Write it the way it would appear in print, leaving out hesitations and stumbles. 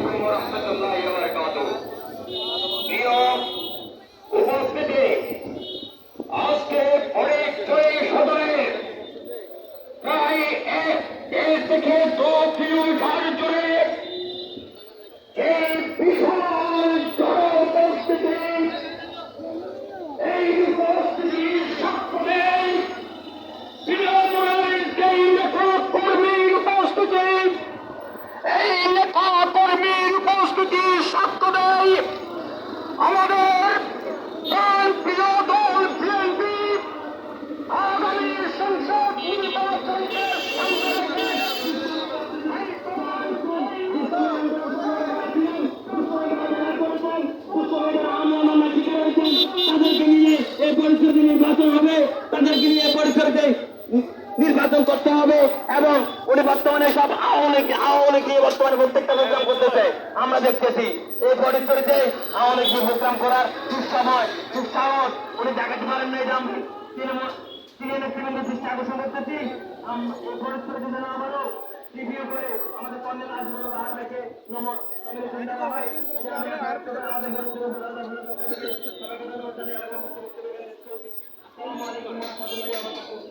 আলাইকুম ওয়া রাহমাতুল্লাহি ওয়া বারাকাতুহু। প্রিয় উপস্থিতি, আজকে ফরিদপুর সদরের প্রায় 1 থেকে 2 কিলোমিটার জুড়ে এই বিশাল জনউপস্থিতি, এই উপস্থিতির সাক্ষী তৃণমূলের যেই নেতা কর্মীর উপস্থিতি, এই নেতা কর্মীর উপস্থিতির সাক্ষ্য দেয় আমাদের প্রিয় দল বিএনপি আগামী সংসদ নির্বাচনকে সামনে রেখে তাদেরকে নিয়ে এই পরিস্থিতি নির্বাচন হবে, তাদেরকে নিয়ে পরিস্থিতি নির্বাচন করতে হবে। এবং উনি বর্তমানে সব আওয়ামী লীগ নিয়ে বর্তমানে প্রত্যেকটা প্রোগ্রাম করতেছে, আমরা দেখতেছি। এই পরিস্থিতিতে আওয়ামী লীগ নিয়ে প্রোগ্রাম করার দুঃসময় দুঃসাহস উনি দেখাতে পারেন না। এটা আমরা তৃণমূল দৃষ্টি আকর্ষণ করতেছি। এই পরিস্থিতি যেন আবারও রিভিউ করে আমাদের কর্নেল আজমুল বাহার রেখে আসসালামু আলাইকুম ওয়া রাহমাতুল্লাহি ওয়া বারাকাতুহু।